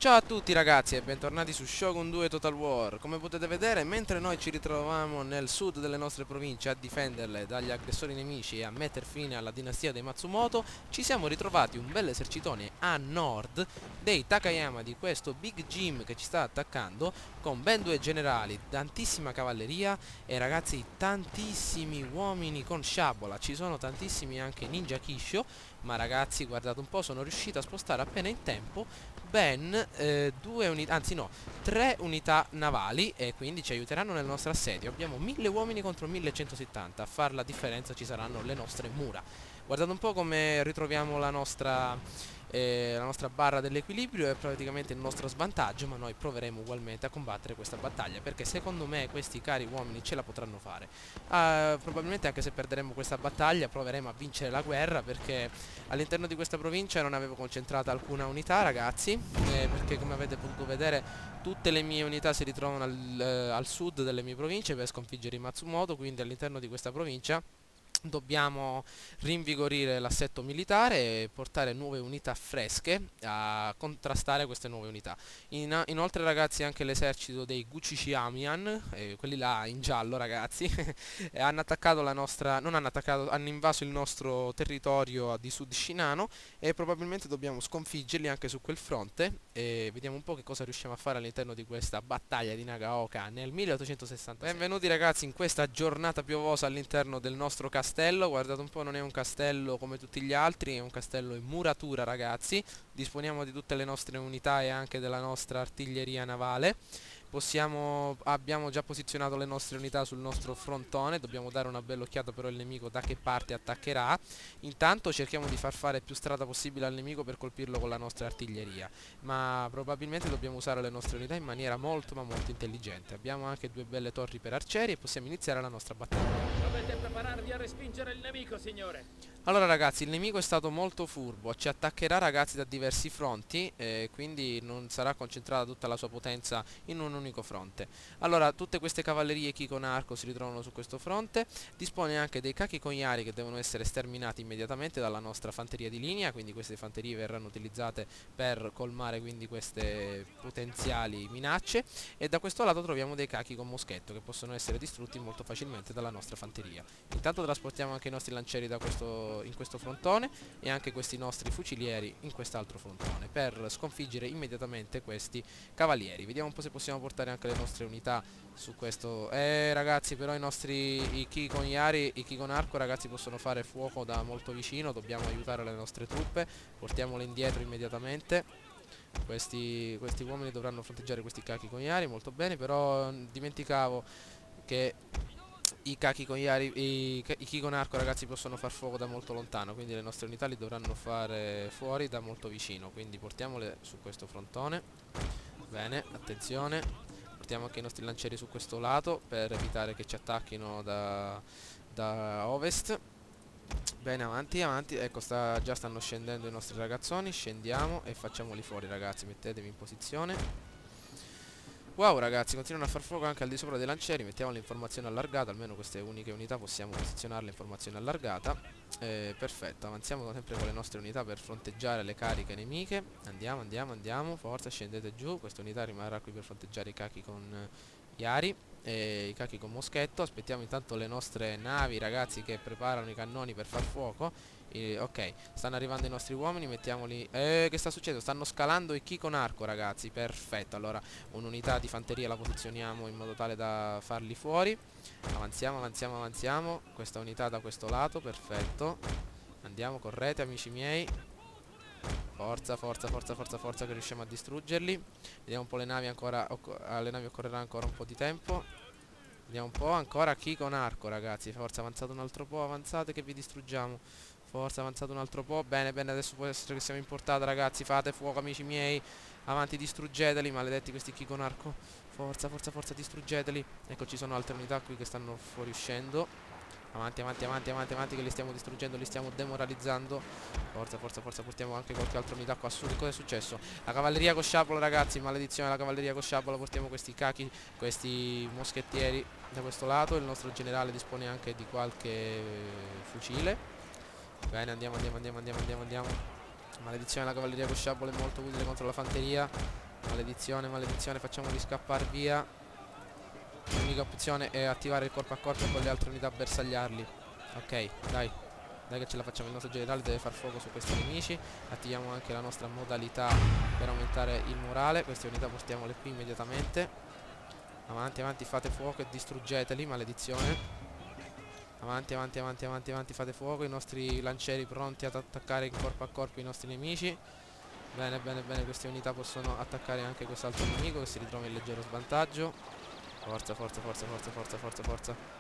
Ciao a tutti ragazzi e bentornati su Shogun 2 Total War. Come potete vedere, mentre noi ci ritrovavamo nel sud delle nostre province a difenderle dagli aggressori nemici e a mettere fine alla dinastia dei Matsumoto, ci siamo ritrovati un bel esercitone a nord dei Takayama di questo Big Jim che ci sta attaccando, con ben due generali, tantissima cavalleria e ragazzi tantissimi uomini con sciabola. Ci sono tantissimi anche ninja Kisho, ma ragazzi guardate un po', sono riuscito a spostare appena in tempo ben due unità, anzi no, tre unità navali, e quindi ci aiuteranno nel nostro assedio. Abbiamo 1000 uomini contro 1170, a far la differenza ci saranno le nostre mura. Guardate un po' come ritroviamo la nostra barra dell'equilibrio. È praticamente il nostro svantaggio, ma noi proveremo ugualmente a combattere questa battaglia, perché secondo me questi cari uomini ce la potranno fare. Probabilmente anche se perderemo questa battaglia proveremo a vincere la guerra, perché all'interno di questa provincia non avevo concentrata alcuna unità ragazzi, perché come avete potuto vedere tutte le mie unità si ritrovano al sud delle mie province per sconfiggere i Matsumoto. Quindi all'interno di questa provincia dobbiamo rinvigorire l'assetto militare e portare nuove unità fresche a contrastare queste nuove unità. Inoltre ragazzi, anche l'esercito dei Guciciamian, quelli là in giallo ragazzi, hanno attaccato la nostra, non hanno attaccato, hanno invaso il nostro territorio di Sud Shinano, e probabilmente dobbiamo sconfiggerli anche su quel fronte. E vediamo un po' che cosa riusciamo a fare all'interno di questa battaglia di Nagaoka nel 1866. Benvenuti ragazzi in questa giornata piovosa all'interno del nostro castello. Guardate un po', non è un castello come tutti gli altri, è un castello in muratura ragazzi. Disponiamo di tutte le nostre unità e anche della nostra artiglieria navale. Abbiamo già posizionato le nostre unità sul nostro frontone. Dobbiamo dare una bella occhiata però al nemico da che parte attaccherà. Intanto cerchiamo di far fare più strada possibile al nemico per colpirlo con la nostra artiglieria, ma probabilmente dobbiamo usare le nostre unità in maniera molto ma molto intelligente. Abbiamo anche due belle torri per arcieri e possiamo iniziare la nostra battaglia. Dovete prepararvi a respingere il nemico, signore. Allora ragazzi, il nemico è stato molto furbo, ci attaccherà ragazzi da diversi fronti, quindi non sarà concentrata tutta la sua potenza in un unico fronte. Allora, tutte queste cavallerie chi con arco si ritrovano su questo fronte. Dispone anche dei cachi cognari che devono essere sterminati immediatamente dalla nostra fanteria di linea, quindi queste fanterie verranno utilizzate per colmare quindi queste potenziali minacce. E da questo lato troviamo dei cachi con moschetto che possono essere distrutti molto facilmente dalla nostra fanteria. Intanto trasportiamo anche i nostri lancieri in questo frontone, e anche questi nostri fucilieri in quest'altro frontone, per sconfiggere immediatamente questi cavalieri. Vediamo un po' se possiamo portare anche le nostre unità su questo. Ragazzi, però i chi con Yari, i chi con arco ragazzi possono fare fuoco da molto vicino. Dobbiamo aiutare le nostre truppe, portiamole indietro immediatamente. Questi uomini dovranno fronteggiare questi cachi con Yari, molto bene. Però dimenticavo che i chi con arco ragazzi possono far fuoco da molto lontano, quindi le nostre unità li dovranno fare fuori da molto vicino. Quindi portiamole su questo frontone. Bene, attenzione. Portiamo anche i nostri lancieri su questo lato per evitare che ci attacchino da ovest. Bene, avanti, avanti. Ecco, già stanno scendendo i nostri ragazzoni. Scendiamo e facciamoli fuori ragazzi, mettetevi in posizione. Wow ragazzi, continuano a far fuoco anche al di sopra dei lancieri. Mettiamo l'informazione allargata, almeno queste uniche unità possiamo posizionarle in formazione allargata. Perfetto, avanziamo sempre con le nostre unità per fronteggiare le cariche nemiche. Andiamo, andiamo, andiamo, forza, scendete giù. Questa unità rimarrà qui per fronteggiare i cachi con Yari e i cachi con moschetto. Aspettiamo intanto le nostre navi ragazzi che preparano i cannoni per far fuoco. Ok, stanno arrivando i nostri uomini, mettiamoli. Che sta succedendo? Stanno scalando i chi con arco ragazzi. Perfetto, allora un'unità di fanteria la posizioniamo in modo tale da farli fuori. Avanziamo, avanziamo, avanziamo. Questa unità da questo lato, perfetto. Andiamo, correte amici miei. Forza, forza, forza, forza, forza, che riusciamo a distruggerli. Vediamo un po' le navi ancora. Alle navi occorrerà ancora un po' di tempo. Vediamo un po', ancora chi con arco ragazzi. Forza, avanzate un altro po', avanzate che vi distruggiamo. Forza, avanzate un altro po'. Bene, bene, adesso può essere che siamo in portata ragazzi. Fate fuoco amici miei. Avanti, distruggeteli, maledetti questi chi con arco. Forza, forza, forza, distruggeteli. Ecco, ci sono altre unità qui che stanno fuoriuscendo. Avanti, avanti, avanti, avanti, avanti, che li stiamo distruggendo, li stiamo demoralizzando. Forza, forza, forza, portiamo anche qualche altra unità qua su. Che cosa è successo? La cavalleria con sciabola ragazzi, maledizione, la cavalleria con sciabola. Portiamo questi cachi, questi moschettieri da questo lato. Il nostro generale dispone anche di qualche fucile. Bene, andiamo, andiamo, andiamo, andiamo, andiamo, andiamo. Maledizione, la cavalleria con sciabola è molto utile contro la fanteria. Maledizione, maledizione, facciamoli scappare via. L'unica opzione è attivare il corpo a corpo e con le altre unità bersagliarli. Ok, dai. Dai che ce la facciamo, il nostro generale deve far fuoco su questi nemici. Attiviamo anche la nostra modalità per aumentare il morale. Queste unità portiamole qui immediatamente. Avanti, avanti, fate fuoco e distruggeteli, maledizione. Avanti, avanti, avanti, avanti, avanti, fate fuoco. I nostri lancieri pronti ad attaccare in corpo a corpo i nostri nemici. Bene, bene, bene, queste unità possono attaccare anche quest'altro nemico che si ritrova in leggero svantaggio. Forza, forza, forza, forza, forza, forza, forza.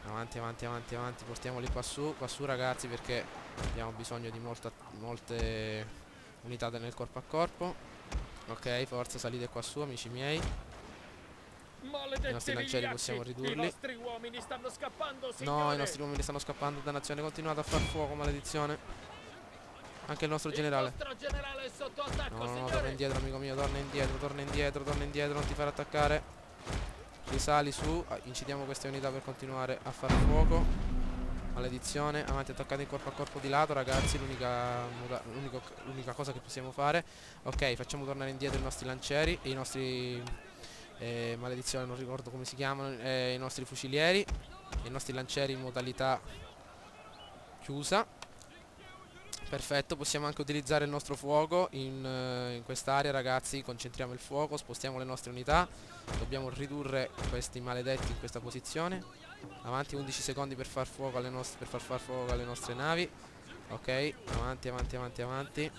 Avanti, avanti, avanti, avanti, portiamoli qua su ragazzi, perché abbiamo bisogno di molte unità nel corpo a corpo. Ok, forza, salite qua su, amici miei. I nostri lancieri possiamo ridurli. I vostri uomini stanno scappando, signore. No, i nostri uomini stanno scappando, dannazione, continuate a far fuoco, maledizione. Anche il nostro generale. Il vostro generale è sotto attacco, No, no, no, signore. torna indietro, amico mio, torna indietro, torna indietro, torna indietro, non ti fare attaccare. Risali su, incidiamo queste unità per continuare a far fuoco. Maledizione, avanti, attaccate in corpo a corpo di lato, ragazzi, l'unica cosa che possiamo fare. Ok, facciamo tornare indietro i nostri lancieri e i nostri maledizione, non ricordo come si chiamano, i nostri fucilieri e i nostri lancieri in modalità chiusa. Perfetto, possiamo anche utilizzare il nostro fuoco in quest'area, ragazzi. Concentriamo il fuoco, spostiamo le nostre unità. Dobbiamo ridurre questi maledetti in questa posizione. Avanti, 11 secondi per far fuoco per far fuoco alle nostre navi. Ok, avanti, avanti, avanti, avanti.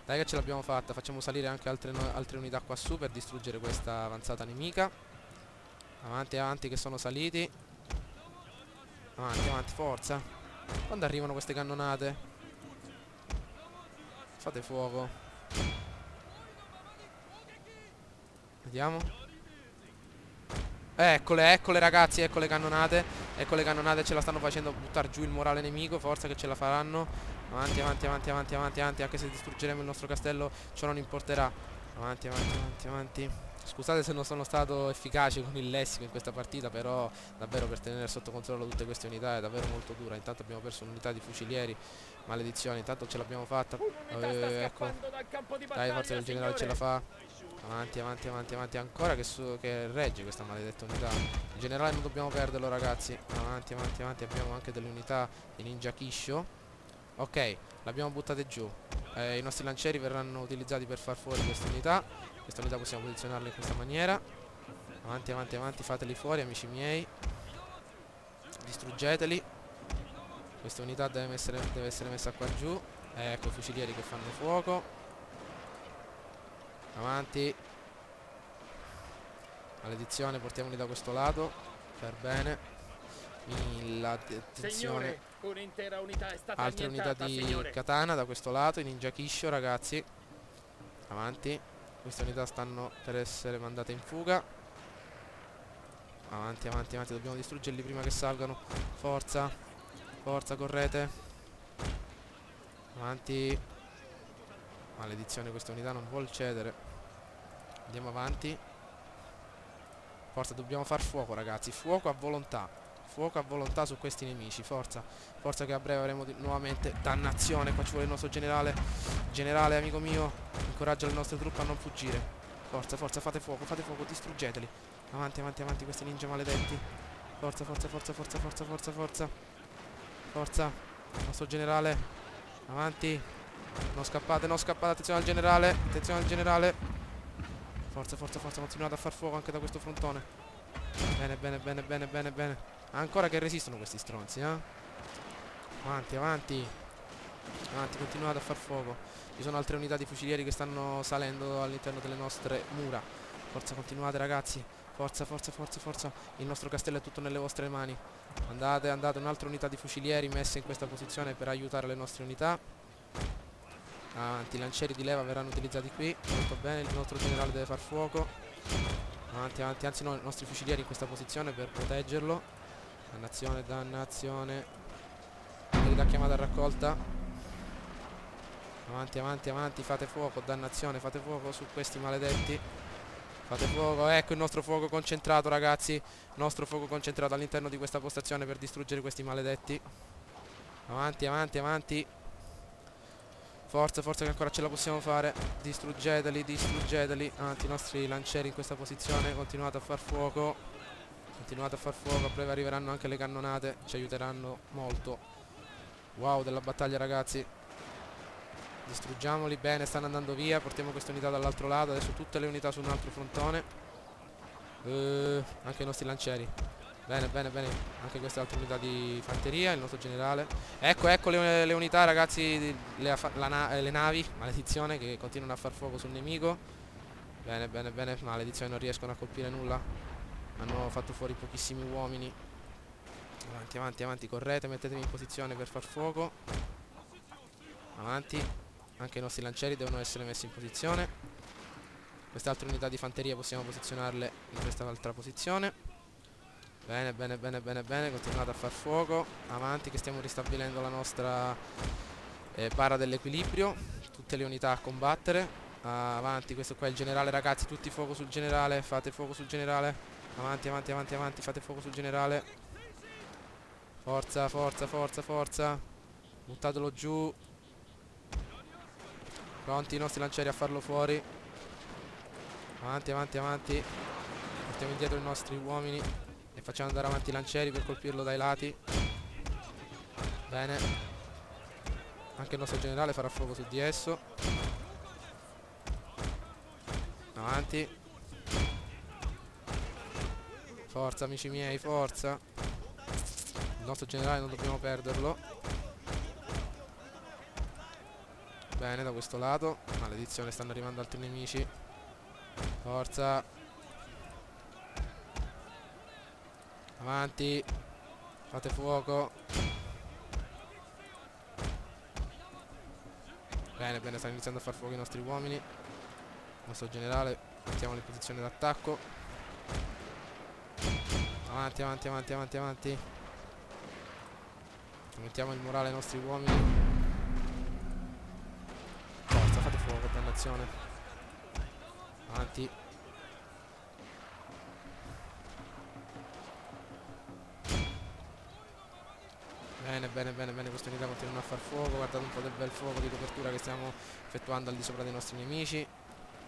Dai che ce l'abbiamo fatta. Facciamo salire anche altre unità qua su per distruggere questa avanzata nemica. Avanti, avanti, che sono saliti. Avanti, avanti, forza. Quando arrivano queste cannonate? Fate fuoco. Vediamo. Eccole, eccole ragazzi, ecco le cannonate. Ecco le cannonate, ce la stanno facendo buttare giù il morale nemico. Forza che ce la faranno. Avanti, avanti, avanti, avanti, avanti, avanti. Anche se distruggeremo il nostro castello, ciò non importerà. Avanti, avanti, avanti, avanti. Scusate se non sono stato efficace con il lessico in questa partita, però davvero per tenere sotto controllo tutte queste unità è davvero molto dura. Intanto abbiamo perso un'unità di fucilieri. Maledizione, intanto ce l'abbiamo fatta. Ecco. Dal campo di Dai, battaglia, forza che il generale ce la signore. fa. Avanti, avanti, avanti, avanti. Ancora che regge questa maledetta unità. Il generale non dobbiamo perderlo, ragazzi. Avanti, avanti, avanti. Abbiamo anche delle unità di ninja Kisho. Ok, l'abbiamo buttate giù. I nostri lancieri verranno utilizzati per far fuori queste unità. Queste unità possiamo posizionarle in questa maniera. Avanti, avanti, avanti. Fateli fuori, amici miei. Distruggeteli. Questa unità deve essere messa qua giù. Ecco i fucilieri che fanno fuoco. Avanti. Maledizione, portiamoli da questo lato. Per bene. Attenzione. Signore, un'intera unità è stata Altre unità annientata, di signore. katana da questo lato. I ninja Kisho, ragazzi. Avanti. Queste unità stanno per essere mandate in fuga. Avanti, avanti, avanti. Dobbiamo distruggerli prima che salgano. Forza. Forza, correte. Avanti. Maledizione, questa unità non vuol cedere. Andiamo avanti. Forza, dobbiamo far fuoco, ragazzi. Fuoco a volontà. Fuoco a volontà su questi nemici. Forza. Forza che a breve avremo nuovamente. Dannazione, qua ci vuole il nostro generale. Generale, amico mio, incoraggia le nostre truppe a non fuggire. Forza, forza, fate fuoco, distruggeteli. Avanti, avanti, avanti, questi ninja maledetti. Forza, forza, forza, forza, forza, forza, forza. Forza. Il nostro generale. Avanti. Non scappate, non scappate. Attenzione al generale. Attenzione al generale. Forza, forza, forza. Continuate a far fuoco anche da questo frontone. Bene, bene, bene, bene, bene, bene. Ancora che resistono questi stronzi, eh? Avanti, avanti. Avanti, continuate a far fuoco. Ci sono altre unità di fucilieri che stanno salendo all'interno delle nostre mura. Forza, continuate, ragazzi. Forza, forza, forza, forza. Il nostro castello è tutto nelle vostre mani. Andate, andate. Un'altra unità di fucilieri messe in questa posizione per aiutare le nostre unità. Avanti, i lancieri di leva verranno utilizzati qui. Molto bene, il nostro generale deve far fuoco. Avanti, avanti, anzi no, i nostri fucilieri in questa posizione per proteggerlo. Dannazione, dannazione. Unità chiamata a raccolta. Avanti, avanti, avanti, fate fuoco, dannazione, fate fuoco su questi maledetti. Fate fuoco, ecco il nostro fuoco concentrato, ragazzi. Il nostro fuoco concentrato all'interno di questa postazione per distruggere questi maledetti. Avanti, avanti, avanti. Forza, forza che ancora ce la possiamo fare. Distruggeteli, distruggeteli. Avanti i nostri lancieri in questa posizione. Continuate a far fuoco. Continuate a far fuoco. A breve arriveranno anche le cannonate. Ci aiuteranno molto. Wow della battaglia ragazzi. Distruggiamoli. Bene, stanno andando via. Portiamo queste unità dall'altro lato. Adesso tutte le unità su un altro frontone. Anche i nostri lancieri. Bene, bene, bene. Anche queste altre unità di fanteria. Il nostro generale. Ecco, ecco le unità ragazzi. Le navi. Maledizione. Che continuano a far fuoco sul nemico. Bene, bene, bene. Maledizione, non riescono a colpire nulla. Hanno fatto fuori pochissimi uomini. Avanti, avanti, avanti. Correte, mettetevi in posizione per far fuoco. Avanti. Anche i nostri lancieri devono essere messi in posizione. Queste altre unità di fanteria possiamo posizionarle in questa altra posizione. Bene, bene, bene, bene, bene. Continuate a far fuoco. Avanti che stiamo ristabilendo la nostra barra dell'equilibrio. Tutte le unità a combattere. Avanti, questo qua è il generale ragazzi. Tutti fuoco sul generale. Fate fuoco sul generale. Avanti, avanti, avanti, avanti. Fate fuoco sul generale. Forza, forza, forza, forza. Buttatelo giù. Pronti i nostri lancieri a farlo fuori. Avanti, avanti, avanti. Portiamo indietro i nostri uomini e facciamo andare avanti i lancieri per colpirlo dai lati. Bene. Anche il nostro generale farà fuoco su di esso. Avanti. Forza amici miei, forza. Il nostro generale non dobbiamo perderlo. Bene, da questo lato. Maledizione, stanno arrivando altri nemici. Forza. Avanti. Fate fuoco. Bene, bene, stanno iniziando a far fuoco i nostri uomini. Il nostro generale, mettiamolo in posizione d'attacco. Avanti, avanti, avanti, avanti, avanti. Aumentiamo il morale ai nostri uomini. Forza, fate fuoco, dannazione. Avanti. Bene, bene, bene, bene, queste unità continuano a far fuoco. Guardate un po' del bel fuoco di copertura che stiamo effettuando al di sopra dei nostri nemici.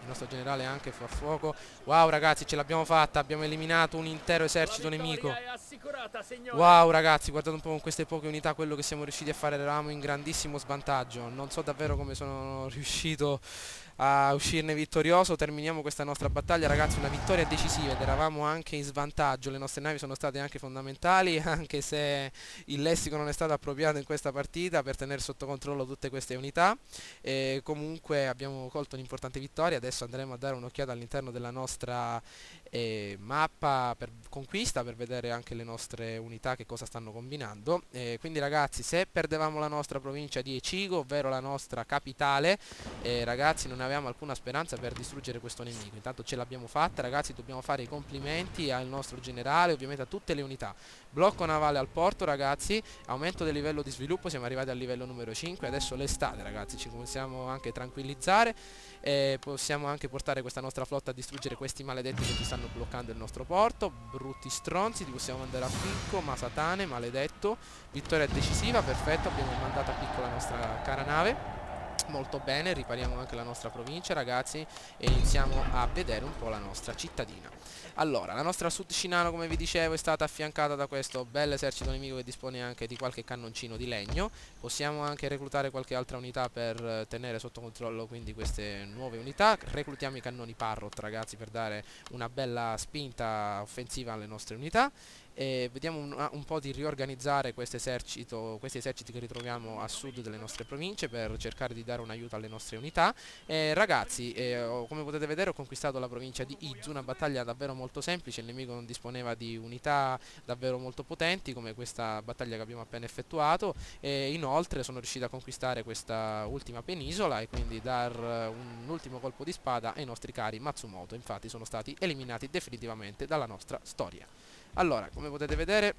Il nostro generale anche fa fuoco. Wow ragazzi, ce l'abbiamo fatta. Abbiamo eliminato un intero esercito nemico. È assicurata, signore. Wow ragazzi, guardate un po' con queste poche unità quello che siamo riusciti a fare. Eravamo in grandissimo svantaggio. Non so davvero come sono riuscito a uscirne vittorioso. Terminiamo questa nostra battaglia ragazzi, una vittoria decisiva ed eravamo anche in svantaggio. Le nostre navi sono state anche fondamentali, anche se il lessico non è stato appropriato in questa partita per tenere sotto controllo tutte queste unità. Comunque abbiamo colto un'importante vittoria. Adesso andremo a dare un'occhiata all'interno della nostra mappa per conquista, per vedere anche le nostre unità che cosa stanno combinando. Quindi ragazzi, se perdevamo la nostra provincia di Echigo, ovvero la nostra capitale, ragazzi non avevamo alcuna speranza per distruggere questo nemico. Intanto ce l'abbiamo fatta ragazzi, dobbiamo fare i complimenti al nostro generale, ovviamente a tutte le unità. Blocco navale al porto ragazzi, aumento del livello di sviluppo, siamo arrivati al livello numero 5. Adesso l'estate ragazzi, ci possiamo anche tranquillizzare e possiamo anche portare questa nostra flotta a distruggere questi maledetti che ci stanno bloccando il nostro porto. Brutti stronzi, ti possiamo mandare a picco, ma satane, maledetto. Vittoria decisiva, perfetto, abbiamo mandato a picco la nostra cara nave. Molto bene, ripariamo anche la nostra provincia ragazzi e iniziamo a vedere un po' la nostra cittadina. Allora, la nostra Sud Shinano, come vi dicevo, è stata affiancata da questo bel esercito nemico che dispone anche di qualche cannoncino di legno. Possiamo anche reclutare qualche altra unità per tenere sotto controllo quindi queste nuove unità. Reclutiamo i cannoni Parrot ragazzi per dare una bella spinta offensiva alle nostre unità. E vediamo un po' di riorganizzare questi eserciti che ritroviamo a sud delle nostre province per cercare di dare un aiuto alle nostre unità. Ragazzi, come potete vedere ho conquistato la provincia di Izu, una battaglia davvero molto semplice, il nemico non disponeva di unità davvero molto potenti come questa battaglia che abbiamo appena effettuato, e inoltre sono riuscito a conquistare questa ultima penisola e quindi dar un ultimo colpo di spada ai nostri cari Matsumoto. Infatti sono stati eliminati definitivamente dalla nostra storia. Allora, come potete vedere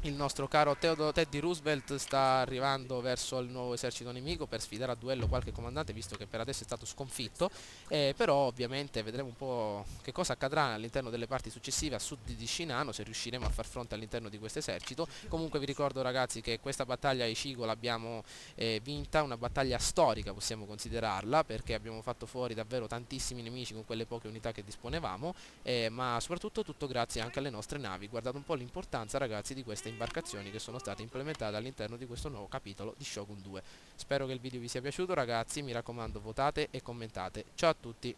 il nostro caro Teddy Roosevelt sta arrivando verso il nuovo esercito nemico per sfidare a duello qualche comandante, visto che per adesso è stato sconfitto. Però ovviamente vedremo un po' che cosa accadrà all'interno delle parti successive a sud di Shinano, se riusciremo a far fronte all'interno di questo esercito. Comunque vi ricordo, ragazzi, che questa battaglia a Ichigo l'abbiamo vinta, una battaglia storica possiamo considerarla, perché abbiamo fatto fuori davvero tantissimi nemici con quelle poche unità che disponevamo, ma soprattutto tutto grazie anche alle nostre navi. Guardate un po' l'importanza, ragazzi, di queste imbarcazioni che sono state implementate all'interno di questo nuovo capitolo di Shogun 2. Spero che il video vi sia piaciuto, ragazzi, mi raccomando, votate e commentate. Ciao a tutti.